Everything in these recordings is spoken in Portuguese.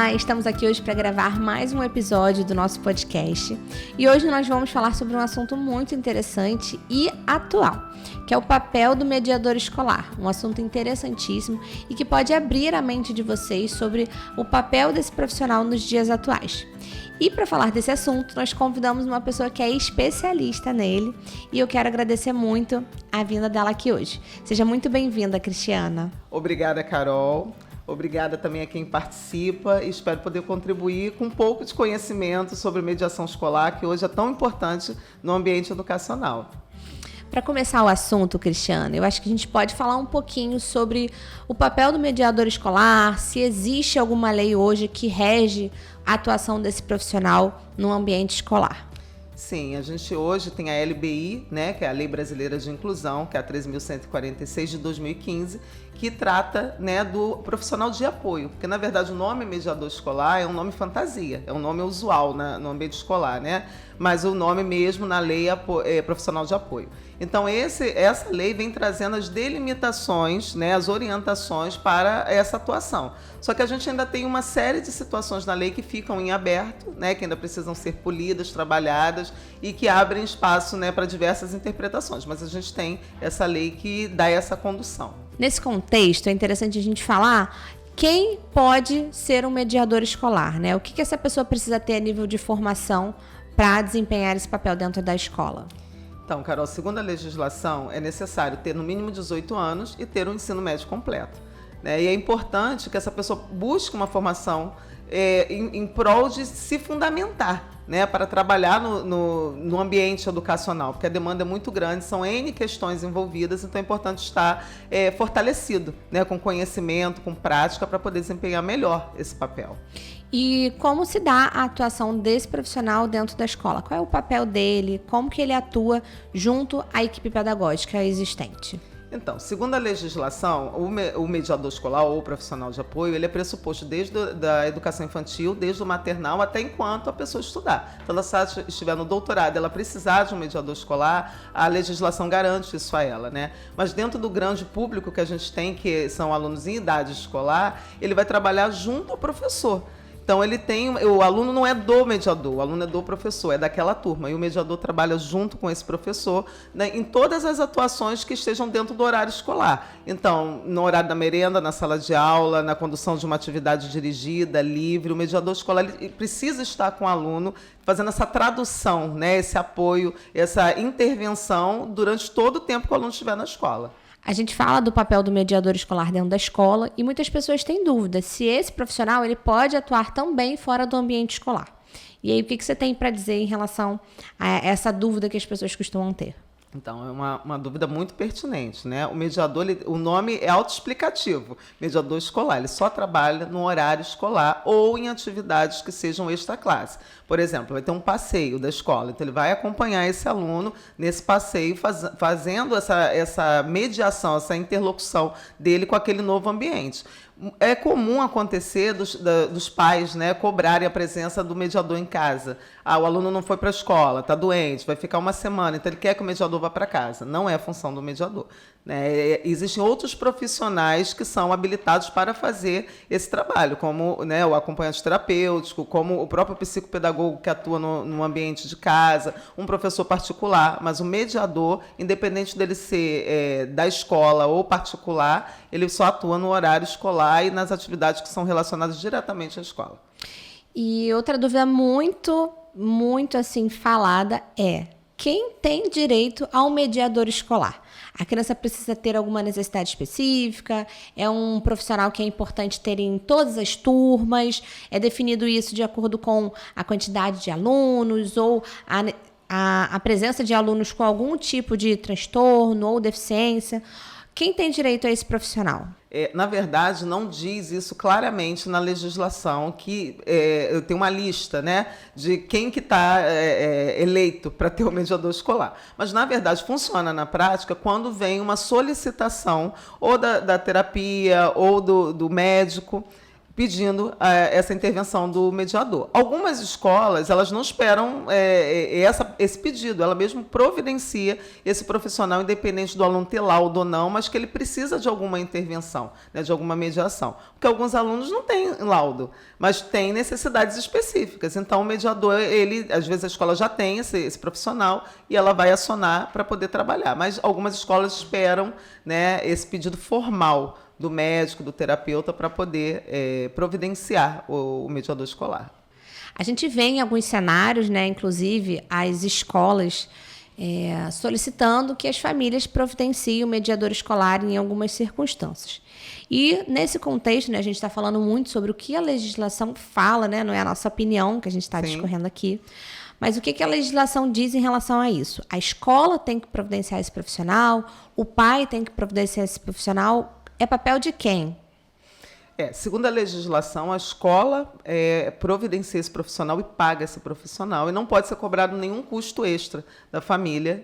Olá, estamos aqui hoje para gravar mais um episódio do nosso podcast e hoje nós vamos falar sobre um assunto muito interessante e atual, que é o papel do mediador escolar, um assunto interessantíssimo e que pode abrir a mente de vocês sobre o papel desse profissional nos dias atuais. E para falar desse assunto, nós convidamos uma pessoa que é especialista nele e eu quero agradecer muito a vinda dela aqui hoje. Seja muito bem-vinda, Cristiana. Obrigada, Carol. Obrigada também a quem participa e espero poder contribuir com um pouco de conhecimento sobre mediação escolar, que hoje é tão importante no ambiente educacional. Para começar o assunto, Cristiana, eu acho que a gente pode falar um pouquinho sobre o papel do mediador escolar, se existe alguma lei hoje que rege a atuação desse profissional no ambiente escolar. Sim, a gente hoje tem a LBI, né, que é a Lei Brasileira de Inclusão, que é a 13.146 de 2015, que trata, né, do profissional de apoio, porque na verdade o nome mediador escolar é um nome fantasia, é um nome usual no ambiente escolar, né? Mas o nome mesmo na lei é profissional de apoio. Então essa lei vem trazendo as delimitações, né, as orientações para essa atuação. Só que a gente ainda tem uma série de situações na lei que ficam em aberto, né, que ainda precisam ser polidas, trabalhadas e que abrem espaço, né, para diversas interpretações. Mas a gente tem essa lei que dá essa condução. Nesse contexto, é interessante a gente falar quem pode ser um mediador escolar, né? O que essa pessoa precisa ter a nível de formação para desempenhar esse papel dentro da escola? Então, Carol, segundo a legislação, é necessário ter no mínimo 18 anos e ter um ensino médio completo, né? E é importante que essa pessoa busque uma formação em prol de se fundamentar, né, para trabalhar no ambiente educacional, porque a demanda é muito grande, são N questões envolvidas, então é importante estar fortalecido, né, com conhecimento, com prática, para poder desempenhar melhor esse papel. E como se dá a atuação desse profissional dentro da escola? Qual é o papel dele? Como que ele atua junto à equipe pedagógica existente? Então, segundo a legislação, o mediador escolar ou o profissional de apoio, ele é pressuposto desde a educação infantil, desde o maternal, até enquanto a pessoa estudar. Então, se ela estiver no doutorado, ela precisar de um mediador escolar, a legislação garante isso a ela, né? Mas dentro do grande público que a gente tem, que são alunos em idade escolar, ele vai trabalhar junto ao professor. Então, o aluno não é do mediador, o aluno é do professor, é daquela turma. E o mediador trabalha junto com esse professor, né, em todas as atuações que estejam dentro do horário escolar. Então, no horário da merenda, na sala de aula, na condução de uma atividade dirigida, livre, o mediador escolar ele precisa estar com o aluno, fazendo essa tradução, né, esse apoio, essa intervenção durante todo o tempo que o aluno estiver na escola. A gente fala do papel do mediador escolar dentro da escola e muitas pessoas têm dúvidas se esse profissional ele pode atuar também fora do ambiente escolar. E aí, o que você tem para dizer em relação a essa dúvida que as pessoas costumam ter? Então, é uma dúvida muito pertinente, né? O mediador, o nome é autoexplicativo, mediador escolar, ele só trabalha no horário escolar ou em atividades que sejam extra-classe. Por exemplo, vai ter um passeio da escola, então ele vai acompanhar esse aluno nesse passeio, fazendo essa mediação, essa interlocução dele com aquele novo ambiente. É comum acontecer dos pais, né, cobrarem a presença do mediador em casa. O aluno não foi para a escola, está doente, vai ficar uma semana, então ele quer que o mediador vá para casa. Não é a função do mediador, né? Existem outros profissionais que são habilitados para fazer esse trabalho, como, né, o acompanhante terapêutico, como o próprio psicopedagogo que atua no ambiente de casa, um professor particular, mas o mediador, independente dele ser da escola ou particular, ele só atua no horário escolar e nas atividades que são relacionadas diretamente à escola. E outra dúvida muito assim falada é: quem tem direito ao mediador escolar? A criança precisa ter alguma necessidade específica? É um profissional que é importante ter em todas as turmas? É definido isso de acordo com a quantidade de alunos ou a presença de alunos com algum tipo de transtorno ou deficiência? Quem tem direito a esse profissional? Na verdade, não diz isso claramente na legislação, que tem uma lista, né, de quem que está eleito para ter o mediador escolar. Mas, na verdade, funciona na prática quando vem uma solicitação ou da terapia ou do médico pedindo essa intervenção do mediador. Algumas escolas, elas não esperam esse pedido, ela mesmo providencia esse profissional, independente do aluno ter laudo ou não, mas que ele precisa de alguma intervenção, né, de alguma mediação. Porque alguns alunos não têm laudo, mas têm necessidades específicas. Então, o mediador, às vezes a escola já tem esse profissional e ela vai acionar para poder trabalhar. Mas algumas escolas esperam, né, esse pedido formal do médico, do terapeuta, para poder providenciar o mediador escolar. A gente vê em alguns cenários, né, inclusive as escolas solicitando que as famílias providenciem o mediador escolar em algumas circunstâncias. E nesse contexto, né, a gente está falando muito sobre o que a legislação fala, né, não é a nossa opinião que a gente está discorrendo aqui, mas o que a legislação diz em relação a isso? A escola tem que providenciar esse profissional, o pai tem que providenciar esse profissional. É papel de quem? Segundo a legislação, a escola providencia esse profissional e paga esse profissional, e não pode ser cobrado nenhum custo extra da família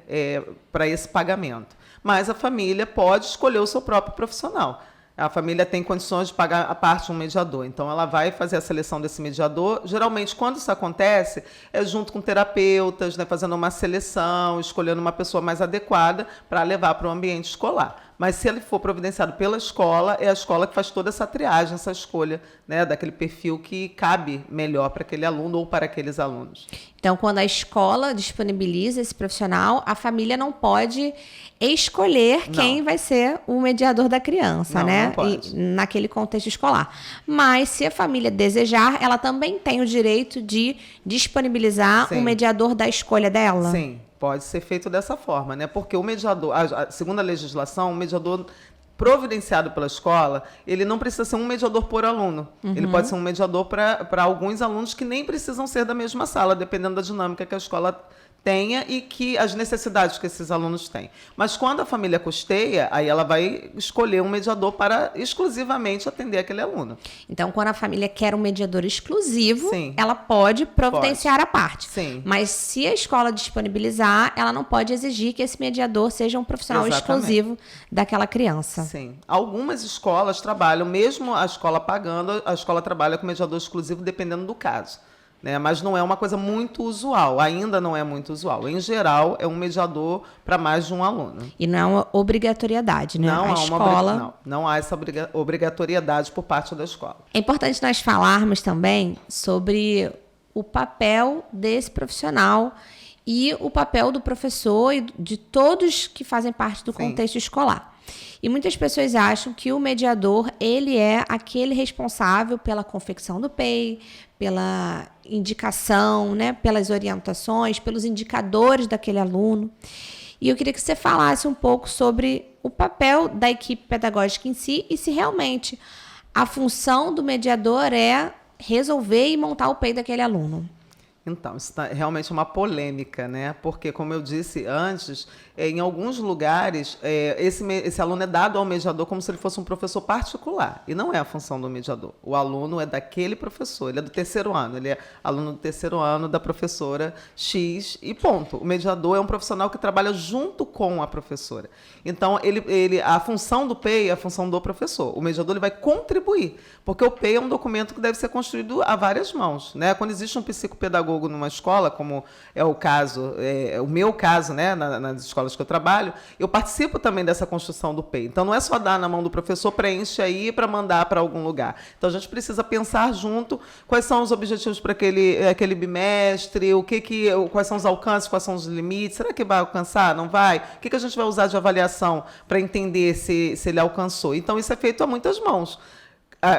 para esse pagamento. Mas a família pode escolher o seu próprio profissional. A família tem condições de pagar a parte de um mediador. Então, ela vai fazer a seleção desse mediador. Geralmente, quando isso acontece, é junto com terapeutas, né, fazendo uma seleção, escolhendo uma pessoa mais adequada para levar para o ambiente escolar. Mas se ele for providenciado pela escola, é a escola que faz toda essa triagem, essa escolha, né, daquele perfil que cabe melhor para aquele aluno ou para aqueles alunos. Então, quando a escola disponibiliza esse profissional, a família não pode escolher quem vai ser o mediador da criança, né? Não pode. Naquele contexto escolar. Mas, se a família desejar, ela também tem o direito de disponibilizar um mediador da escolha dela? Sim. Pode ser feito dessa forma, né? Porque o mediador, segundo a legislação, o mediador providenciado pela escola, ele não precisa ser um mediador por aluno. Ele pode ser um mediador para alguns alunos que nem precisam ser da mesma sala, dependendo da dinâmica que a escola tenha e que as necessidades que esses alunos têm. Mas quando a família custeia, aí ela vai escolher um mediador para exclusivamente atender aquele aluno. Então, quando a família quer um mediador exclusivo, ela pode providenciar a parte. Sim. Mas se a escola disponibilizar, ela não pode exigir que esse mediador seja um profissional exclusivo daquela criança. Sim. Algumas escolas trabalham, mesmo a escola pagando, a escola trabalha com mediador exclusivo dependendo do caso. Né? Mas não é uma coisa muito usual, ainda não é muito usual. Em geral, é um mediador para mais de um aluno. E não é uma obrigatoriedade, né? Não há essa obrigatoriedade por parte da escola. É importante nós falarmos também sobre o papel desse profissional e o papel do professor e de todos que fazem parte do contexto escolar. E muitas pessoas acham que o mediador, ele é aquele responsável pela confecção do PEI, pela indicação, né, pelas orientações, pelos indicadores daquele aluno. E eu queria que você falasse um pouco sobre o papel da equipe pedagógica em si e se realmente a função do mediador é resolver e montar o PEI daquele aluno. Então, isso tá realmente uma polêmica, né? Porque, como eu disse antes, em alguns lugares, esse aluno é dado ao mediador como se ele fosse um professor particular. E não é a função do mediador. O aluno é daquele professor, ele é do terceiro ano, ele é aluno do terceiro ano da professora X e ponto. O mediador é um profissional que trabalha junto com a professora. Então, a função do PEI é a função do professor. O mediador ele vai contribuir, porque o PEI é um documento que deve ser construído a várias mãos, né? Quando existe um psicopedagogo numa escola, como é o caso, o meu caso, né, nas escolas que eu trabalho, eu participo também dessa construção do PEI. Então, não é só dar na mão do professor, preenche aí para mandar para algum lugar. Então, a gente precisa pensar junto quais são os objetivos para aquele bimestre, quais são os alcances, quais são os limites, será que vai alcançar, não vai? O que a gente vai usar de avaliação para entender se ele alcançou? Então, isso é feito a muitas mãos.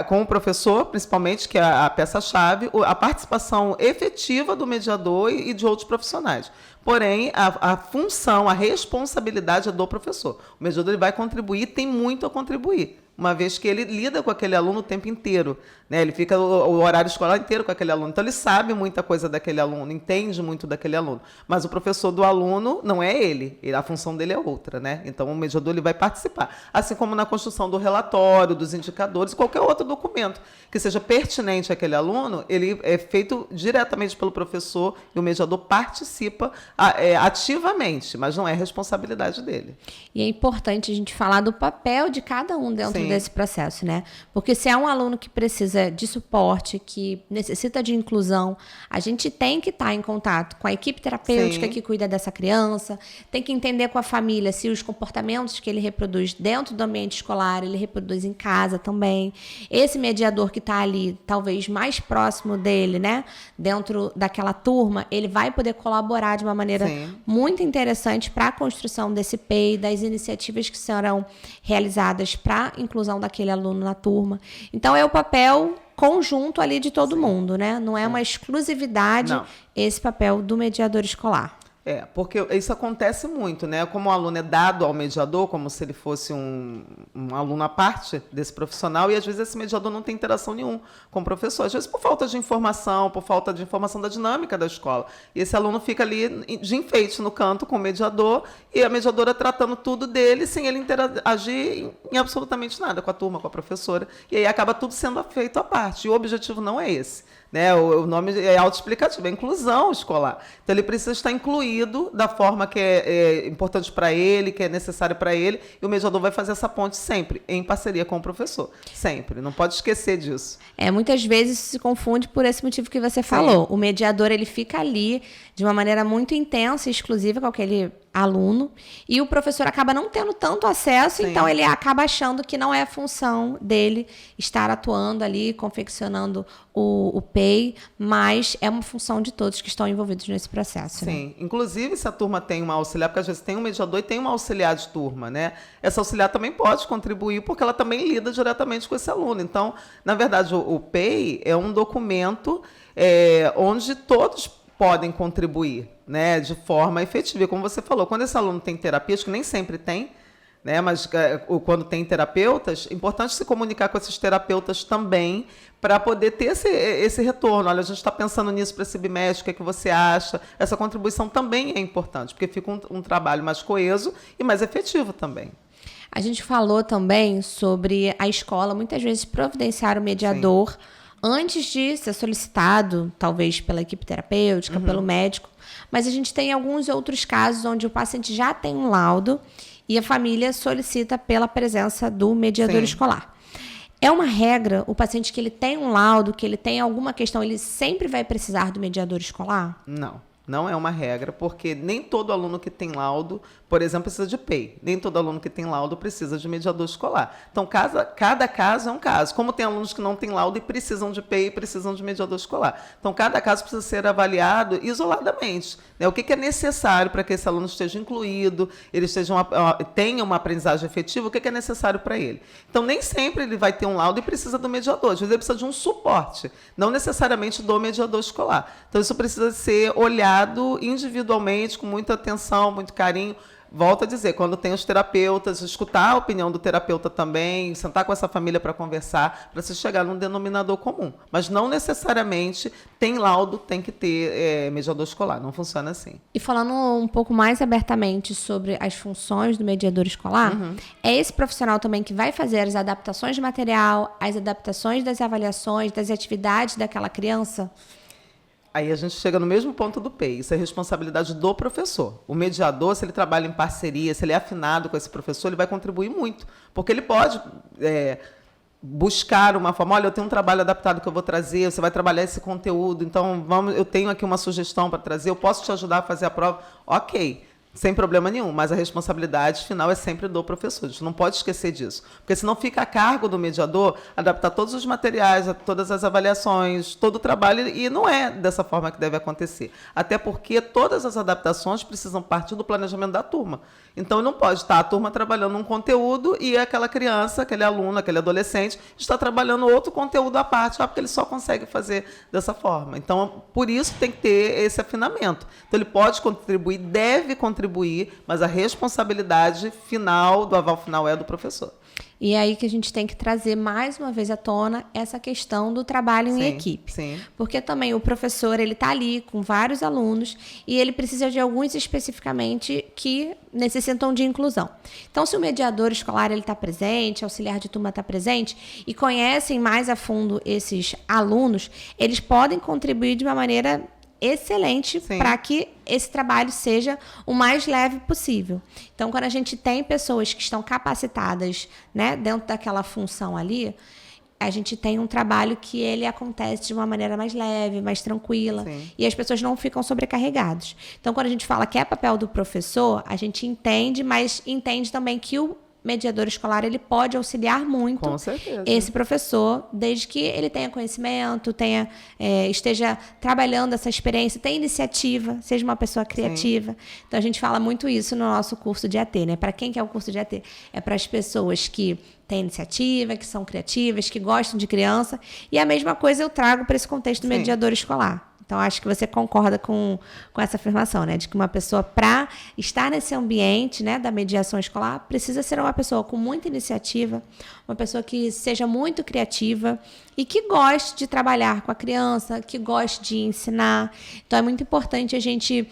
Com o professor, principalmente, que é a peça-chave, a participação efetiva do mediador e de outros profissionais. Porém, a função, a responsabilidade é do professor. O mediador ele vai contribuir, tem muito a contribuir, uma vez que ele lida com aquele aluno o tempo inteiro, né? Ele fica o horário escolar inteiro com aquele aluno. Então, ele sabe muita coisa daquele aluno, entende muito daquele aluno. Mas o professor do aluno não é ele, a função dele é outra, né? Então, o mediador ele vai participar. Assim como na construção do relatório, dos indicadores, qualquer outro documento que seja pertinente àquele aluno, ele é feito diretamente pelo professor e o mediador participa ativamente, mas não é responsabilidade dele. E é importante a gente falar do papel de cada um dentro desse processo, né? Porque se é um aluno que precisa precisa de suporte, que necessita de inclusão, a gente tem que estar em contato com a equipe terapêutica que cuida dessa criança, tem que entender com a família se os comportamentos que ele reproduz dentro do ambiente escolar, ele reproduz em casa também. Esse mediador que está ali, talvez mais próximo dele, né, dentro daquela turma, ele vai poder colaborar de uma maneira muito interessante para a construção desse PEI, das iniciativas que serão realizadas para a inclusão daquele aluno na turma. Então, é o papel conjunto ali de todo mundo, né? Não é uma exclusividade esse papel do mediador escolar. Porque isso acontece muito, né? Como o aluno é dado ao mediador, como se ele fosse um aluno à parte desse profissional, e às vezes esse mediador não tem interação nenhuma com o professor. Às vezes por falta de informação da dinâmica da escola. E esse aluno fica ali de enfeite no canto com o mediador, e a mediadora tratando tudo dele, sem ele interagir em absolutamente nada com a turma, com a professora. E aí acaba tudo sendo feito à parte. E o objetivo não é esse. Né? O nome é autoexplicativo, é inclusão escolar. Então, ele precisa estar incluído da forma que é importante para ele, que é necessário para ele, e o mediador vai fazer essa ponte sempre, em parceria com o professor. Sempre. Não pode esquecer disso. Muitas vezes se confunde por esse motivo que você falou. O mediador, ele fica ali de uma maneira muito intensa e exclusiva com aquele aluno, e o professor acaba não tendo tanto acesso, então ele acaba achando que não é função dele estar atuando ali, confeccionando o PEI, mas é uma função de todos que estão envolvidos nesse processo. Sim, né? Inclusive se a turma tem uma auxiliar, porque às vezes tem um mediador e tem uma auxiliar de turma, né? Essa auxiliar também pode contribuir, porque ela também lida diretamente com esse aluno. Então, na verdade, o PEI é um documento onde todos podem contribuir, né, de forma efetiva. E como você falou, quando esse aluno tem terapia, acho que nem sempre tem, né, mas quando tem terapeutas, é importante se comunicar com esses terapeutas também para poder ter esse retorno. Olha, a gente está pensando nisso para esse bimestre, o que é que você acha? Essa contribuição também é importante, porque fica um trabalho mais coeso e mais efetivo também. A gente falou também sobre a escola, muitas vezes, providenciar o mediador antes de ser solicitado, talvez pela equipe terapêutica, pelo médico. Mas a gente tem alguns outros casos onde o paciente já tem um laudo e a família solicita pela presença do mediador escolar. É uma regra, o paciente que ele tem um laudo, que ele tem alguma questão, ele sempre vai precisar do mediador escolar? Não é uma regra, porque nem todo aluno que tem laudo, por exemplo, precisa de PEI. Nem todo aluno que tem laudo precisa de mediador escolar. Então, cada caso é um caso. Como tem alunos que não têm laudo e precisam de PEI e precisam de mediador escolar. Então, cada caso precisa ser avaliado isoladamente. Né? O que é necessário para que esse aluno esteja incluído, ele tenha uma aprendizagem efetiva, o que é necessário para ele. Então, nem sempre ele vai ter um laudo e precisa do mediador. Às vezes, ele precisa de um suporte, não necessariamente do mediador escolar. Então, isso precisa ser olhado individualmente, com muita atenção, muito carinho. Volto a dizer, quando tem os terapeutas, escutar a opinião do terapeuta também, sentar com essa família para conversar, para se chegar num denominador comum. Mas não necessariamente tem laudo, tem que ter mediador escolar. Não funciona assim. E falando um pouco mais abertamente sobre as funções do mediador escolar, é esse profissional também que vai fazer as adaptações de material, as adaptações das avaliações, das atividades daquela criança? Aí a gente chega no mesmo ponto do PEI, isso é responsabilidade do professor. O mediador, se ele trabalha em parceria, se ele é afinado com esse professor, ele vai contribuir muito, porque ele pode buscar uma forma, olha, eu tenho um trabalho adaptado que eu vou trazer, você vai trabalhar esse conteúdo, então eu tenho aqui uma sugestão para trazer, eu posso te ajudar a fazer a prova? Ok. Sem problema nenhum, mas a responsabilidade final é sempre do professor. A gente não pode esquecer disso. Porque senão fica a cargo do mediador adaptar todos os materiais, todas as avaliações, todo o trabalho, e não é dessa forma que deve acontecer. Até porque todas as adaptações precisam partir do planejamento da turma. Então, não pode estar a turma trabalhando um conteúdo e aquela criança, aquele aluno, aquele adolescente, está trabalhando outro conteúdo à parte, porque ele só consegue fazer dessa forma. Então, por isso tem que ter esse afinamento. Então, ele pode contribuir, deve contribuir, mas a responsabilidade final, do aval final, é do professor. E é aí que a gente tem que trazer mais uma vez à tona essa questão do trabalho em equipe. Sim. Porque também o professor, ele está ali com vários alunos e ele precisa de alguns especificamente que necessitam de inclusão. Então, se o mediador escolar está presente, o auxiliar de turma está presente e conhecem mais a fundo esses alunos, eles podem contribuir de uma maneira excelente para que esse trabalho seja o mais leve possível. Então, quando a gente tem pessoas que estão capacitadas, né, dentro daquela função ali, a gente tem um trabalho que ele acontece de uma maneira mais leve, mais tranquila, Sim. e as pessoas não ficam sobrecarregados. Então, quando a gente fala que é papel do professor, a gente entende, mas entende também que o mediador escolar ele pode auxiliar muito Com certeza. esse professor, desde que ele tenha conhecimento, esteja trabalhando essa experiência, tenha iniciativa, seja uma pessoa criativa. Sim. Então, a gente fala muito isso no nosso curso de AT, né? Para quem que é o curso de AT? É para as pessoas que têm iniciativa, que são criativas, que gostam de criança. E a mesma coisa eu trago para esse contexto do mediador escolar. Então, acho que você concorda com essa afirmação, né? De que uma pessoa, para estar nesse ambiente, né, da mediação escolar, precisa ser uma pessoa com muita iniciativa, uma pessoa que seja muito criativa e que goste de trabalhar com a criança, que goste de ensinar. Então, é muito importante a gente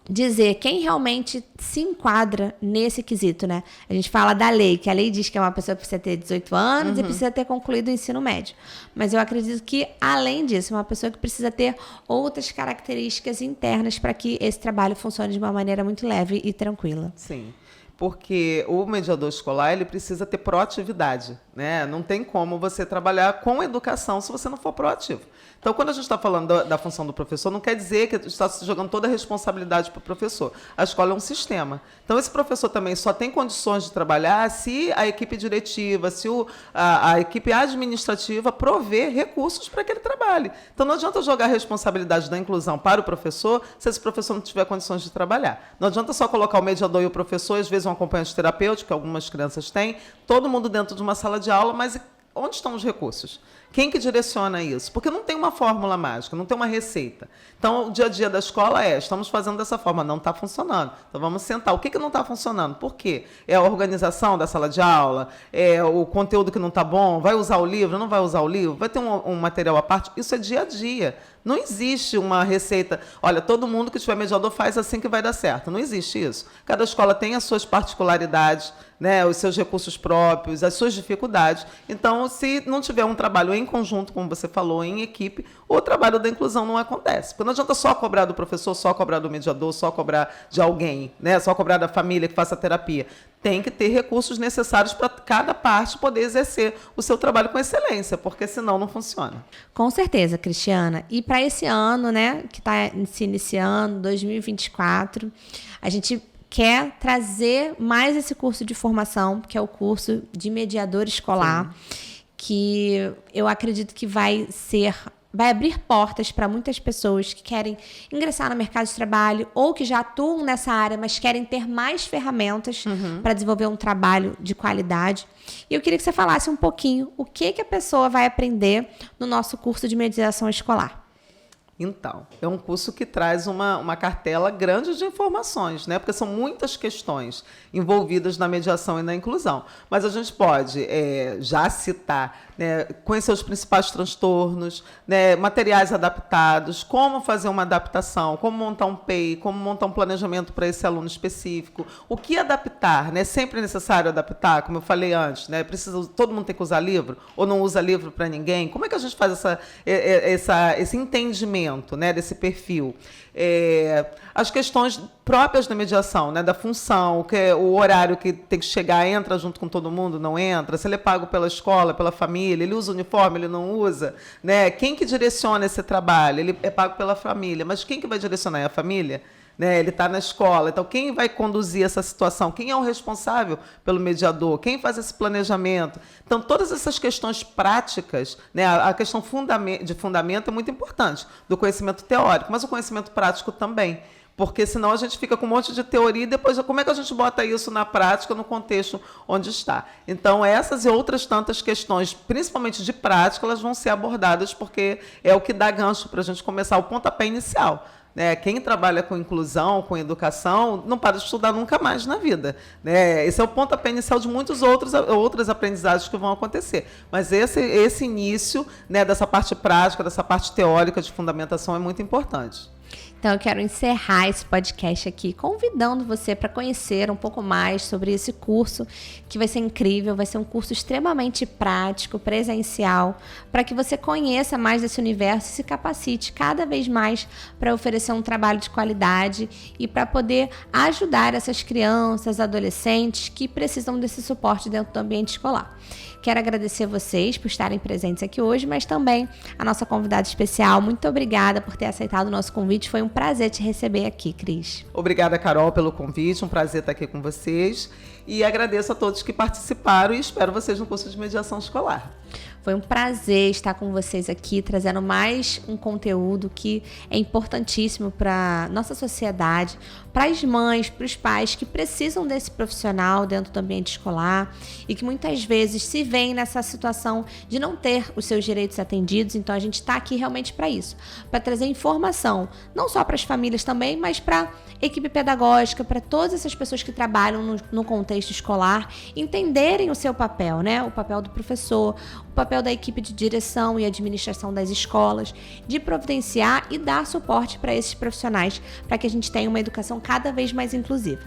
dizer quem realmente se enquadra nesse quesito, né? A gente fala da lei, que a lei diz que é uma pessoa que precisa ter 18 anos e precisa ter concluído o ensino médio. Mas eu acredito que, além disso, é uma pessoa que precisa ter outras características internas para que esse trabalho funcione de uma maneira muito leve e tranquila. Sim. Porque o mediador escolar ele precisa ter proatividade, né? Não tem como você trabalhar com educação se você não for proativo. Então, quando a gente está falando da função do professor, não quer dizer que está se jogando toda a responsabilidade para o professor. A escola é um sistema. Então, esse professor também só tem condições de trabalhar se a equipe diretiva, se a equipe administrativa prover recursos para que ele trabalhe. Então, não adianta jogar a responsabilidade da inclusão para o professor se esse professor não tiver condições de trabalhar. Não adianta só colocar o mediador e o professor, às vezes um acompanhante terapêutico, que algumas crianças têm, todo mundo dentro de uma sala de aula, mas onde estão os recursos? Quem que direciona isso? Porque não tem uma fórmula mágica, não tem uma receita. Então, o dia a dia da escola estamos fazendo dessa forma, não está funcionando. Então, vamos sentar. O que não está funcionando? Por quê? É a organização da sala de aula? É o conteúdo que não está bom? Vai usar o livro? Não vai usar o livro? Vai ter um material à parte? Isso é dia a dia. Não existe uma receita. Olha, todo mundo que tiver mediador faz assim que vai dar certo. Não existe isso. Cada escola tem as suas particularidades, né, os seus recursos próprios, as suas dificuldades. Então, se não tiver um trabalho em conjunto, como você falou, em equipe, o trabalho da inclusão não acontece. Porque não adianta só cobrar do professor, só cobrar do mediador, só cobrar de alguém, né, só cobrar da família que faça terapia. Tem que ter recursos necessários para cada parte poder exercer o seu trabalho com excelência, porque senão não funciona. Com certeza, Cristiana. E para esse ano, né, que está se iniciando, 2024, a gente quer trazer mais esse curso de formação, que é o curso de mediador escolar, que eu acredito que vai abrir portas para muitas pessoas que querem ingressar no mercado de trabalho ou que já atuam nessa área, mas querem ter mais ferramentas para desenvolver um trabalho de qualidade. E eu queria que você falasse um pouquinho o que a pessoa vai aprender no nosso curso de mediação escolar. Então, é um curso que traz uma cartela grande de informações, né? Porque são muitas questões envolvidas na mediação e na inclusão. Mas a gente pode já citar, né, conhecer os principais transtornos, né, materiais adaptados, como fazer uma adaptação, como montar um PEI, como montar um planejamento para esse aluno específico, o que adaptar, né? Sempre é necessário adaptar, como eu falei antes, né? Todo mundo tem que usar livro ou não usa livro para ninguém? Como é que a gente faz esse entendimento, né, desse perfil? As questões próprias da mediação, né, da função, o horário que tem que chegar, entra junto com todo mundo, não entra, se ele é pago pela escola, pela família, ele usa uniforme, ele não usa, né? Quem que direciona esse trabalho? Ele é pago pela família, mas quem que vai direcionar? É a família? Né, ele está na escola, então quem vai conduzir essa situação? Quem é o responsável pelo mediador? Quem faz esse planejamento? Então, todas essas questões práticas, né, a questão de fundamento é muito importante, do conhecimento teórico, mas o conhecimento prático também. Porque senão a gente fica com um monte de teoria e depois como é que a gente bota isso na prática, no contexto onde está? Então, essas e outras tantas questões, principalmente de prática, elas vão ser abordadas porque é o que dá gancho para a gente começar o pontapé inicial. Né? Quem trabalha com inclusão, com educação, não para de estudar nunca mais na vida. Né? Esse é o pontapé inicial de muitas outras aprendizagens que vão acontecer. Mas esse início, né, dessa parte prática, dessa parte teórica de fundamentação é muito importante. Então eu quero encerrar esse podcast aqui convidando você para conhecer um pouco mais sobre esse curso, que vai ser incrível, vai ser um curso extremamente prático, presencial, para que você conheça mais desse universo e se capacite cada vez mais para oferecer um trabalho de qualidade e para poder ajudar essas crianças, adolescentes que precisam desse suporte dentro do ambiente escolar. Quero agradecer vocês por estarem presentes aqui hoje, mas também a nossa convidada especial. Muito obrigada por ter aceitado o nosso convite. Foi um prazer te receber aqui, Cris. Obrigada, Carol, pelo convite. Um prazer estar aqui com vocês. E agradeço a todos que participaram e espero vocês no curso de mediação escolar. Foi um prazer estar com vocês aqui, trazendo mais um conteúdo que é importantíssimo para nossa sociedade, para as mães, para os pais que precisam desse profissional dentro do ambiente escolar e que muitas vezes se veem nessa situação de não ter os seus direitos atendidos. Então a gente está aqui realmente para isso, para trazer informação, não só para as famílias também, mas para a equipe pedagógica, para todas essas pessoas que trabalham no contexto escolar, entenderem o seu papel, né? O papel do professor, o papel da equipe de direção e administração das escolas, de providenciar e dar suporte para esses profissionais, para que a gente tenha uma educação cada vez mais inclusiva.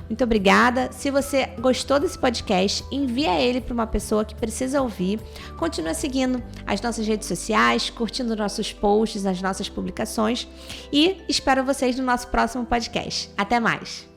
Muito obrigada. Se você gostou desse podcast, envia ele para uma pessoa que precisa ouvir. Continua seguindo as nossas redes sociais, curtindo nossos posts, as nossas publicações e espero vocês no nosso próximo podcast. Até mais!